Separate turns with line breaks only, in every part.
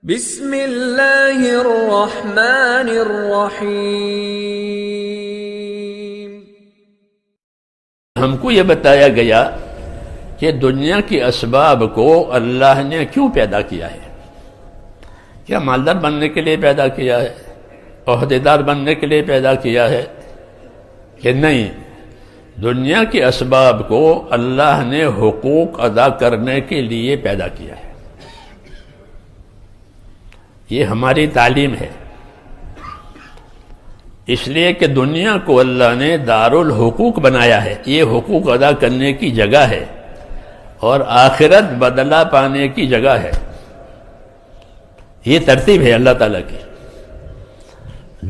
بسم اللہ الرحمن الرحیم۔
ہم کو یہ بتایا گیا کہ دنیا کی اسباب کو اللہ نے کیوں پیدا کیا ہے؟ کیا مالدار بننے کے لیے پیدا کیا ہے؟ عہدیدار بننے کے لیے پیدا کیا ہے کہ نہیں؟ دنیا کے اسباب کو اللہ نے حقوق ادا کرنے کے لیے پیدا کیا ہے۔ یہ ہماری تعلیم ہے، اس لیے کہ دنیا کو اللہ نے دارالحقوق بنایا ہے، یہ حقوق ادا کرنے کی جگہ ہے اور آخرت بدلہ پانے کی جگہ ہے۔ یہ ترتیب ہے اللہ تعالیٰ کی۔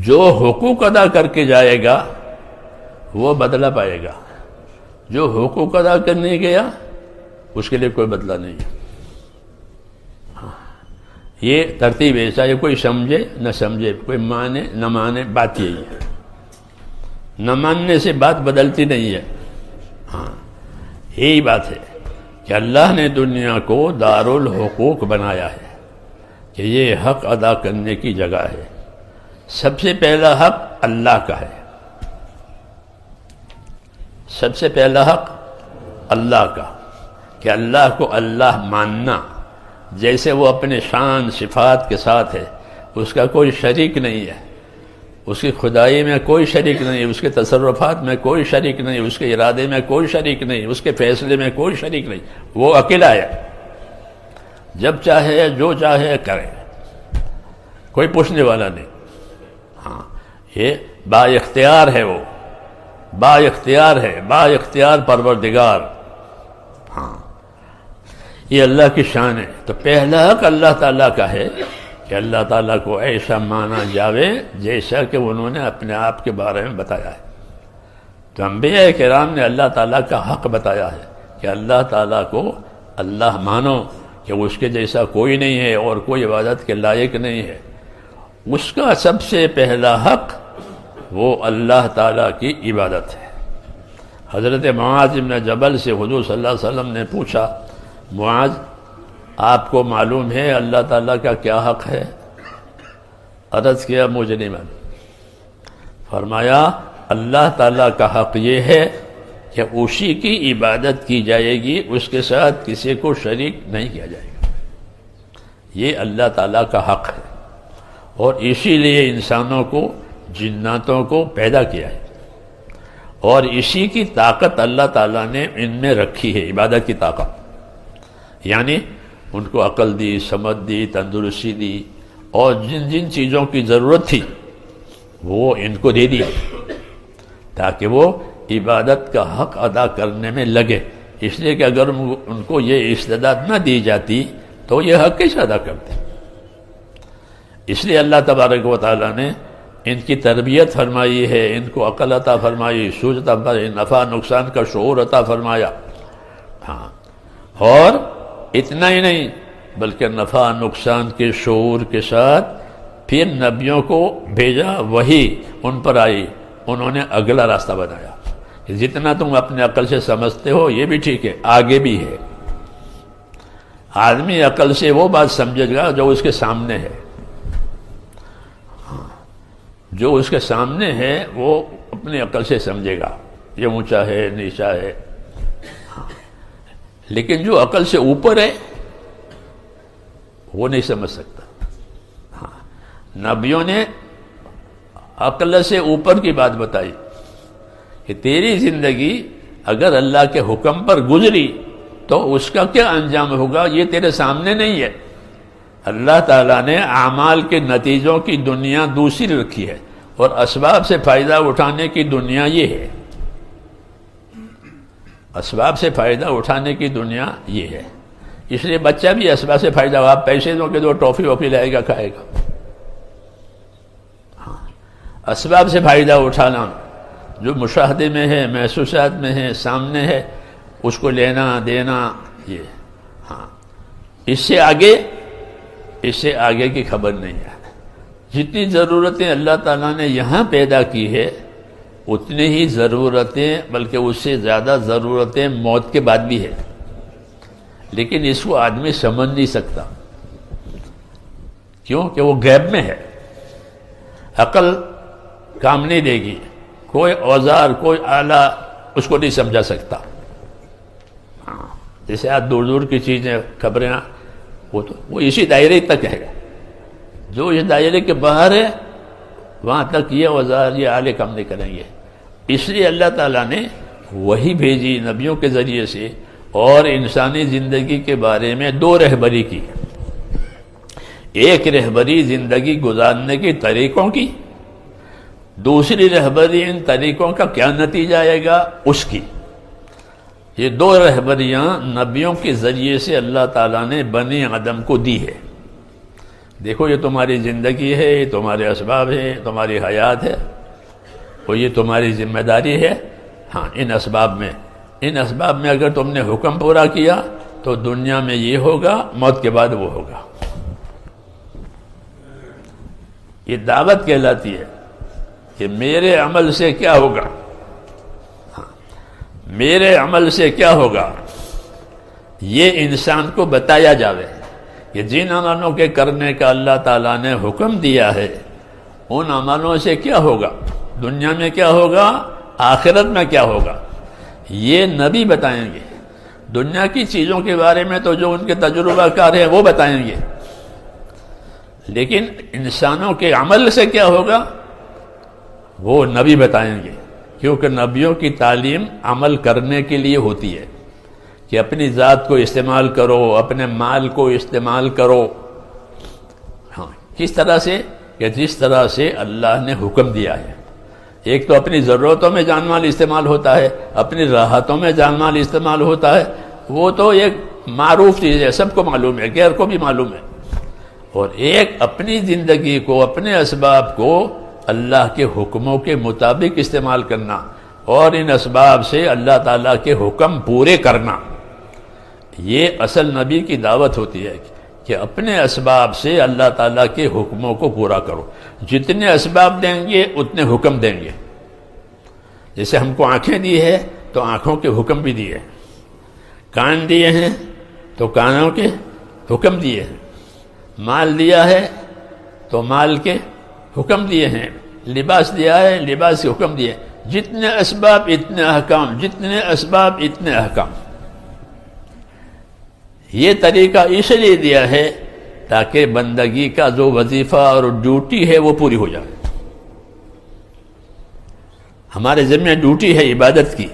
جو حقوق ادا کر کے جائے گا وہ بدلہ پائے گا، جو حقوق ادا کرنے گیا اس کے لیے کوئی بدلہ نہیں ہے۔ یہ ترتیب ہے، چاہے کوئی سمجھے نہ سمجھے، کوئی مانے نہ مانے، بات یہی ہے۔ نہ ماننے سے بات بدلتی نہیں ہے۔ ہاں، یہی بات ہے کہ اللہ نے دنیا کو دارالحقوق بنایا ہے کہ یہ حق ادا کرنے کی جگہ ہے۔ سب سے پہلا حق اللہ کا ہے، سب سے پہلا حق اللہ کا، کہ اللہ کو اللہ ماننا، جیسے وہ اپنے شان صفات کے ساتھ ہے، اس کا کوئی شریک نہیں ہے، اس کی خدائی میں کوئی شریک نہیں، اس کے تصرفات میں کوئی شریک نہیں، اس کے ارادے میں کوئی شریک نہیں، اس کے فیصلے میں کوئی شریک نہیں، وہ اکیلا ہے، جب چاہے جو چاہے کرے، کوئی پوچھنے والا نہیں۔ ہاں، یہ با اختیار ہے، وہ با اختیار ہے، با اختیار پروردگار۔ ہاں، یہ اللہ کی شان ہے۔ تو پہلا حق اللہ تعالیٰ کا ہے کہ اللہ تعالیٰ کو ایسا مانا جاوے جیسا کہ انہوں نے اپنے آپ کے بارے میں بتایا ہے۔ تو انبیاء کرام نے اللہ تعالیٰ کا حق بتایا ہے کہ اللہ تعالیٰ کو اللہ مانو، کہ اس کے جیسا کوئی نہیں ہے اور کوئی عبادت کے لائق نہیں ہے۔ اس کا سب سے پہلا حق وہ اللہ تعالیٰ کی عبادت ہے۔ حضرت معاذ بن جبل سے حضور صلی اللہ علیہ وسلم نے پوچھا، معاذ، آپ کو معلوم ہے اللہ تعالیٰ کا کیا حق ہے؟ عرض کیا، مجھے نہیں معلوم۔ فرمایا، اللہ تعالیٰ کا حق یہ ہے کہ اسی کی عبادت کی جائے گی، اس کے ساتھ کسی کو شریک نہیں کیا جائے گا۔ یہ اللہ تعالیٰ کا حق ہے، اور اسی لیے انسانوں کو، جناتوں کو پیدا کیا ہے، اور اسی کی طاقت اللہ تعالیٰ نے ان میں رکھی ہے، عبادت کی طاقت۔ یعنی ان کو عقل دی، سمجھ دی، تندرستی دی، اور جن جن چیزوں کی ضرورت تھی وہ ان کو دے دی، تاکہ وہ عبادت کا حق ادا کرنے میں لگے۔ اس لیے کہ اگر ان کو یہ استعداد نہ دی جاتی تو یہ حق کیسے ادا کرتے؟ اس لیے اللہ تبارک و تعالیٰ نے ان کی تربیت فرمائی ہے، ان کو عقل عطا فرمائی، سوجھ عطا فرمائی، نفع نقصان کا شعور عطا فرمایا۔ ہاں، اور اتنا ہی نہیں بلکہ نفع نقصان کے شعور کے ساتھ پھر نبیوں کو بھیجا، وہی ان پر آئی، انہوں نے اگلا راستہ بتایا کہ جتنا تم اپنے عقل سے سمجھتے ہو یہ بھی ٹھیک ہے، آگے بھی ہے۔ آدمی عقل سے وہ بات سمجھے گا جو اس کے سامنے ہے، جو اس کے سامنے ہے وہ اپنی عقل سے سمجھے گا، یہ اونچا ہے، نیچا ہے۔ لیکن جو عقل سے اوپر ہے وہ نہیں سمجھ سکتا۔ ہاں، نبیوں نے عقل سے اوپر کی بات بتائی کہ تیری زندگی اگر اللہ کے حکم پر گزری تو اس کا کیا انجام ہوگا یہ تیرے سامنے نہیں ہے۔ اللہ تعالیٰ نے اعمال کے نتیجوں کی دنیا دوسری رکھی ہے، اور اسباب سے فائدہ اٹھانے کی دنیا یہ ہے۔ اسباب سے فائدہ اٹھانے کی دنیا یہ ہے۔ اس لیے بچہ بھی اسباب سے فائدہ، آپ پیسے دو کہ تو ٹافی وافی لائے گا، کھائے گا۔ ہاں، اسباب سے فائدہ اٹھانا جو مشاہدے میں ہے، محسوسات میں ہے، سامنے ہے، اس کو لینا دینا، یہ۔ ہاں، اس سے آگے کی خبر نہیں ہے۔ جتنی ضرورتیں اللہ تعالیٰ نے یہاں پیدا کی ہے اتنی ہی ضرورتیں، بلکہ اس سے زیادہ ضرورتیں موت کے بعد بھی ہے، لیکن اس کو آدمی سمجھ نہیں سکتا۔ کیوں کہ وہ غیب میں ہے، عقل کام نہیں دے گی، کوئی اوزار کوئی آلہ اس کو نہیں سمجھا سکتا۔ جیسے آج دور دور کی چیزیں خبریں وہ اسی دائرے تک ہے، جو اس دائرے کے باہر ہے وہاں تک یہ اوزار یہ آلے کام نہیں کریں گے۔ اس لیے اللہ تعالیٰ نے وہی بھیجی نبیوں کے ذریعے سے، اور انسانی زندگی کے بارے میں دو رہبری کی۔ ایک رہبری زندگی گزارنے کے طریقوں کی، دوسری رہبری ان طریقوں کا کیا نتیجہ آئے گا اس کی۔ یہ دو رہبریاں نبیوں کے ذریعے سے اللہ تعالیٰ نے بنی آدم کو دی ہے۔ دیکھو یہ تمہاری زندگی ہے، یہ تمہارے اسباب ہے، تمہاری حیات ہے، اور یہ تمہاری ذمہ داری ہے۔ ہاں ان اسباب میں اگر تم نے حکم پورا کیا تو دنیا میں یہ ہوگا، موت کے بعد وہ ہوگا۔ یہ دعوت کہلاتی ہے کہ میرے عمل سے کیا ہوگا، میرے عمل سے کیا ہوگا، یہ انسان کو بتایا جاوے کہ جن عملوں کے کرنے کا اللہ تعالیٰ نے حکم دیا ہے ان عملوں سے کیا ہوگا، دنیا میں کیا ہوگا، آخرت میں کیا ہوگا، یہ نبی بتائیں گے۔ دنیا کی چیزوں کے بارے میں تو جو ان کے تجربہ کار ہیں وہ بتائیں گے، لیکن انسانوں کے عمل سے کیا ہوگا وہ نبی بتائیں گے، کیونکہ نبیوں کی تعلیم عمل کرنے کے لیے ہوتی ہے کہ اپنی ذات کو استعمال کرو، اپنے مال کو استعمال کرو۔ ہاں کس طرح سے کہ جس طرح سے اللہ نے حکم دیا ہے۔ ایک تو اپنی ضرورتوں میں جان مال استعمال ہوتا ہے، اپنی راحتوں میں جان مال استعمال ہوتا ہے، وہ تو ایک معروف چیز ہے، سب کو معلوم ہے، غیر کو بھی معلوم ہے۔ اور ایک اپنی زندگی کو، اپنے اسباب کو اللہ کے حکموں کے مطابق استعمال کرنا، اور ان اسباب سے اللہ تعالیٰ کے حکم پورے کرنا، یہ اصل نبی کی دعوت ہوتی ہے کہ اپنے اسباب سے اللہ تعالیٰ کے حکموں کو پورا کرو۔ جتنے اسباب دیں گے اتنے حکم دیں گے۔ جیسے ہم کو آنکھیں دی ہے تو آنکھوں کے حکم بھی دیے، کان دیے ہیں تو کانوں کے حکم دیے ہیں، مال دیا ہے تو مال کے حکم دیے ہیں، لباس دیا ہے لباس کے حکم دیے۔ جتنے اسباب اتنے احکام، جتنے اسباب اتنے احکام۔ یہ طریقہ اس لیے دیا ہے تاکہ بندگی کا جو وظیفہ اور ڈیوٹی ہے وہ پوری ہو جائے۔ ہمارے ذمہ ڈیوٹی ہے عبادت کی،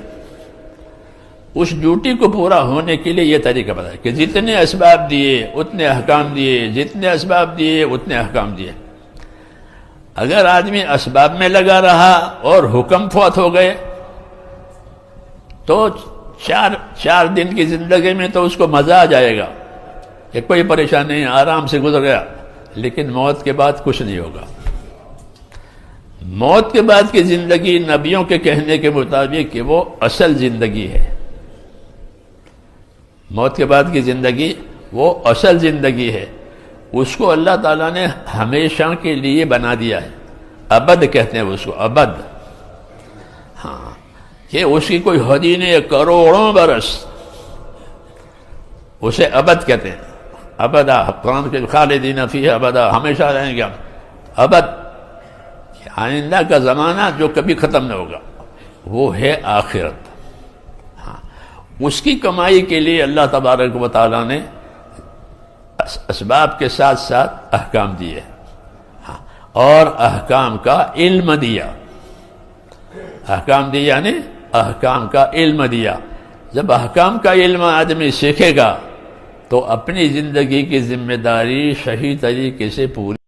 اس ڈیوٹی کو پورا ہونے کے لیے یہ طریقہ بتایا کہ جتنے اسباب دیے اتنے احکام دیے، جتنے اسباب دیے اتنے احکام دیے۔ اگر آدمی اسباب میں لگا رہا اور حکم فوت ہو گئے تو چار دن کی زندگی میں تو اس کو مزہ آ جائے گا کہ کوئی پریشانی نہیں، آرام سے گزر گیا، لیکن موت کے بعد کچھ نہیں ہوگا۔ موت کے بعد کی زندگی نبیوں کے کہنے کے مطابق کہ وہ اصل زندگی ہے۔ موت کے بعد کی زندگی وہ اصل زندگی ہے، اس کو اللہ تعالیٰ نے ہمیشہ کے لیے بنا دیا ہے۔ ابد کہتے ہیں اس کو، ابد۔ ہاں کہ اس کی کوئی حد ہی نہیں ہے، کروڑوں برس اسے ابد کہتے ہیں۔ ابدا، قرآن کے خالدین فیہ ابدا، ہمیشہ رہیں گے ہم۔ ابد آئندہ کا زمانہ جو کبھی ختم نہ ہوگا، وہ ہے آخرت۔ ہاں اس کی کمائی کے لیے اللہ تبارک و تعالیٰ نے اسباب کے ساتھ ساتھ احکام دیے، ہاں اور احکام کا علم دیا۔ احکام دیا یعنی احکام کا علم دیا۔ جب احکام کا علم آدمی سیکھے گا تو اپنی زندگی کی ذمہ داری صحیح طریقے سے پوری